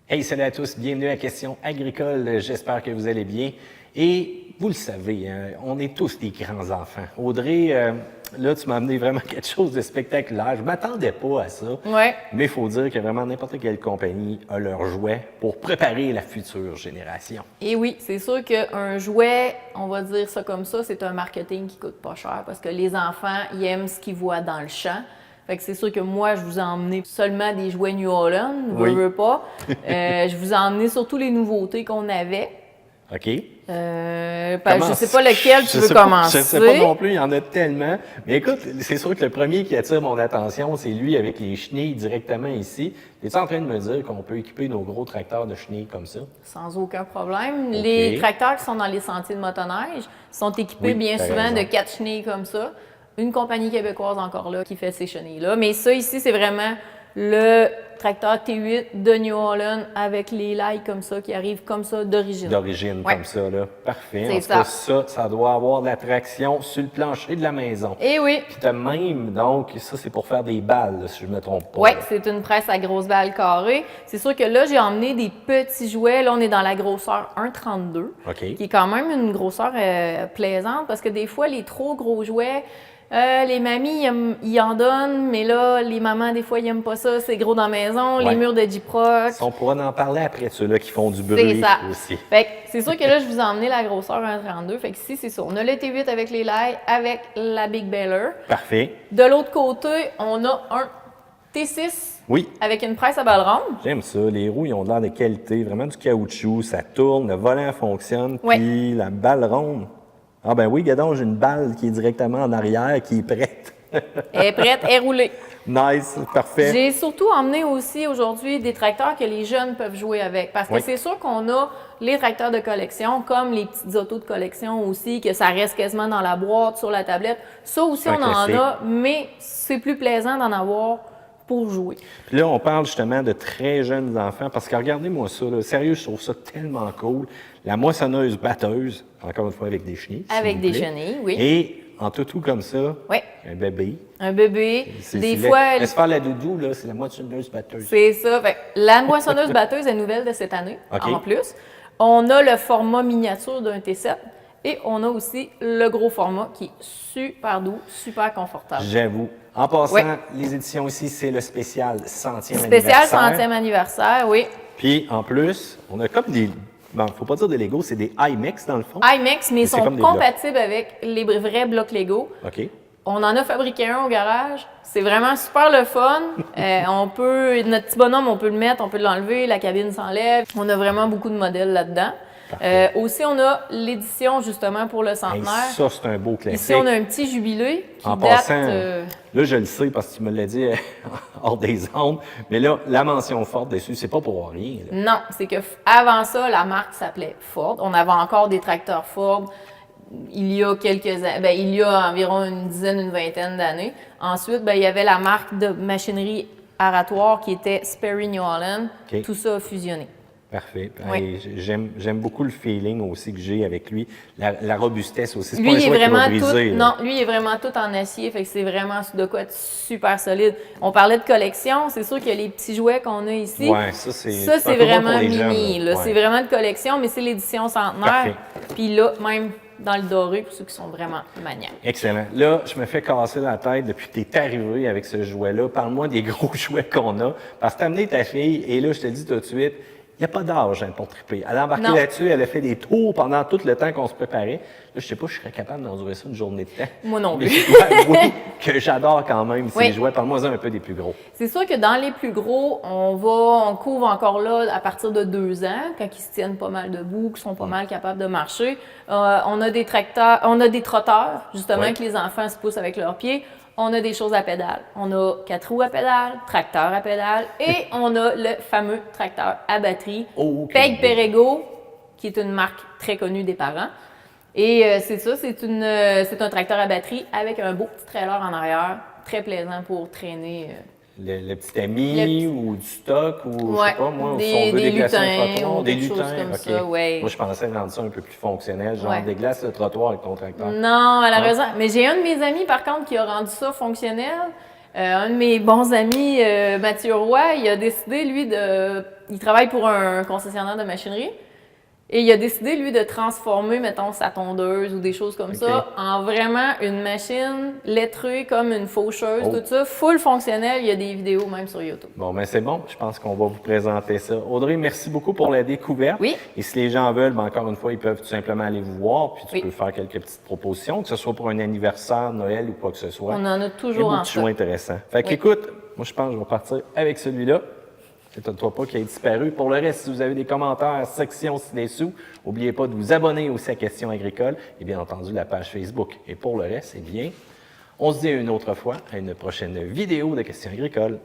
Hey, salut à tous, bienvenue à Questions agricoles. J'espère que vous allez bien. Et vous le savez, hein, on est tous des grands enfants. Audrey, là, tu m'as amené vraiment quelque chose de spectaculaire. Je m'attendais pas à ça. Ouais. Mais il faut dire que vraiment n'importe quelle compagnie a leurs jouets pour préparer la future génération. Et oui, c'est sûr qu'un jouet, on va dire ça comme ça, c'est un marketing qui coûte pas cher parce que les enfants, ils aiment ce qu'ils voient dans le champ. Fait que c'est sûr que moi, je vous ai emmené seulement des jouets New Holland, Oui. veux pas. Je vous ai emmené surtout les nouveautés qu'on avait. OK? Je sais pas lequel tu veux commencer. Je sais pas non plus, il y en a tellement. Mais écoute, c'est sûr que le premier qui attire mon attention, c'est lui avec les chenilles directement ici. Es-tu en train de me dire qu'on peut équiper nos gros tracteurs de chenilles comme ça? Sans aucun problème. OK. Les tracteurs qui sont dans les sentiers de motoneige sont équipés Oui, bien t'as souvent raison. de 4 chenilles comme ça. Une compagnie québécoise encore là qui fait ces chenilles-là. Mais ça ici, c'est vraiment le tracteur T8 de New Holland avec les lailles comme ça qui arrivent comme ça d'origine. D'origine, Ouais. comme ça, là. Parfait. C'est En tout cas, ça doit avoir de l'attraction sur le plancher de la maison. Et oui, Puis t'as même, donc, ça, c'est pour faire des balles, là, si je me trompe pas. ouais, là. c'est une presse à grosse balle carrée. C'est sûr que là, j'ai emmené des petits jouets. Là, on est dans la grosseur 1,32, OK. qui est quand même une grosseur plaisante parce que des fois, les trop gros jouets, les mamies, ils en donnent, mais là, les mamans, des fois, ils n'aiment pas ça. C'est gros dans la maison, Ouais. les murs de J-Proc. On pourra en parler après de ceux-là qui font du bruit C'est ça. aussi. Fait que c'est sûr que là, je vous ai emmené la grosseur 1,32. Fait que ici, c'est ça. On a le T8 avec les lailles, avec la Big Baler. Parfait. De l'autre côté, on a un T6 Oui, avec une presse à balles rondes. j'aime ça. Les roues, ils ont de l'air de qualité, vraiment du caoutchouc, ça tourne, le volant fonctionne, Ouais. puis la balle ronde. Ah ben oui, gadon, j'ai une balle qui est directement en arrière, qui est prête. Elle est prête, elle est roulée. Nice, parfait. J'ai surtout emmené aussi aujourd'hui des tracteurs que les jeunes peuvent jouer avec. Parce que Oui. c'est sûr qu'on a les tracteurs de collection, comme les petites autos de collection aussi, que ça reste quasiment dans la boîte, sur la tablette. Ça aussi, Un on en classique. a, mais c'est plus plaisant d'en avoir pour jouer. Puis là, on parle justement de très jeunes enfants, parce que regardez-moi ça, là, sérieux, je trouve ça tellement cool. La moissonneuse-batteuse, encore une fois avec des chenilles. s'il Avec vous des plaît. chenilles, oui. Et en toutou comme ça, Oui, un bébé. un bébé. Des C'est fois, laisse faire la doudou, là, c'est la moissonneuse-batteuse. c'est ça. Fait, la moissonneuse batteuse est nouvelle de cette année, OK. en plus. On a le format miniature d'un T7 et on a aussi le gros format qui est super doux, super confortable. J'avoue. En passant, Ouais. les éditions ici, c'est le spécial centième Spécial anniversaire. 100e anniversaire, oui. Puis en plus, on a comme des. Bon, faut pas dire des Lego, c'est des IMAX dans le fond. IMAX, mais ils c'est sont comme des blocs. compatibles avec les vrais blocs Lego. OK. On en a fabriqué un au garage. C'est vraiment super le fun. Notre petit bonhomme, on peut le mettre, on peut l'enlever, la cabine s'enlève. On a vraiment beaucoup de modèles là-dedans. Parfait. Aussi, on a l'édition justement pour le Hey, centenaire. ça, c'est un beau classique. Ici, on a un petit jubilé qui En date. passant, là, je le sais parce que tu me l'as dit hors des ondes, mais là, la mention forte dessus, c'est pas pour rien. là. Non, c'est que avant ça, la marque s'appelait Ford. On avait encore des tracteurs Ford. Il y a il y a environ une dizaine, une vingtaine d'années. Ensuite, il y avait la marque de machinerie aratoire qui était Sperry New Holland. OK. Tout ça a fusionné. Parfait. Oui. Hey, j'aime beaucoup le feeling aussi que j'ai avec lui. La robustesse aussi. C'est Lui, pas un il est jouet qui va vraiment briser, tout. là. Non, lui, il est vraiment tout en acier. Fait que c'est vraiment de quoi être super solide. On parlait de collection. C'est sûr que les petits jouets qu'on a ici. Ouais, ça, c'est Ça, c'est un peu moins vraiment pour les mini. jeunes, Là. Ouais. C'est vraiment de collection, mais c'est l'édition centenaire. Parfait. Puis là, même dans le doré, pour ceux qui sont vraiment maniaques. Excellent. Là, je me fais casser la tête depuis que tu es arrivé avec ce jouet-là. Parle-moi des gros jouets qu'on a. Parce que tu as amené ta fille, et là, je te dis tout de suite, il n'y a pas d'âge hein, pour triper. Elle a embarqué Non. là-dessus, elle a fait des tours pendant tout le temps qu'on se préparait. Là, je sais pas, je serais capable d'endurer ça une journée de temps. Moi non Mais plus. je dois avouer que j'adore quand même ces Oui. jouets. Parle-moi un peu des plus gros. C'est sûr que dans les plus gros, on couvre encore là à partir de 2 ans, quand ils se tiennent pas mal debout, qu'ils sont pas mal capables de marcher. On a des tracteurs, on a des trotteurs, justement, Oui. que les enfants se poussent avec leurs pieds. On a des choses à pédale. On a 4 roues à pédale, tracteur à pédale et on a le fameux tracteur à batterie, Oh, ok. Peg Perego, qui est une marque très connue des parents. Et c'est ça, c'est un tracteur à batterie avec un beau petit trailer en arrière, très plaisant pour traîner. Le petit ami ou du stock ou je Ouais, sais pas moi, des- si on veut des déplacer lutins un trottoir, ou des quelque chose lutins, comme ok. ça, ouais. Moi je pensais rendre ça un peu plus fonctionnel, genre Ouais. déglace le trottoir avec ton tracteur. Non, elle a Non? raison. Mais j'ai un de mes amis, par contre, qui a rendu ça fonctionnel. Un de mes bons amis, Mathieu Roy, il a décidé, lui, il travaille pour un concessionnaire de machinerie. Et il a décidé, lui, de transformer, mettons, sa tondeuse ou des choses comme ça en vraiment une machine lettrée comme une faucheuse, tout ça, full fonctionnel. Il y a des vidéos même sur YouTube. Bon, ben c'est bon. Je pense qu'on va vous présenter ça. Audrey, merci beaucoup pour la découverte. Oui. Et si les gens veulent, ben, encore une fois, ils peuvent tout simplement aller vous voir, puis tu peux faire quelques petites propositions, que ce soit pour un anniversaire, Noël ou quoi que ce soit. On en a toujours en toujours stock. intéressant. Fait qu'écoute, moi je pense que je vais partir avec celui-là. Étonne-toi pas qu'il ait disparu. Pour le reste, si vous avez des commentaires, section ci-dessous, n'oubliez pas de vous abonner aussi à Questions agricoles et bien entendu la page Facebook. Et pour le reste, eh bien, on se dit une autre fois à une prochaine vidéo de Questions agricoles.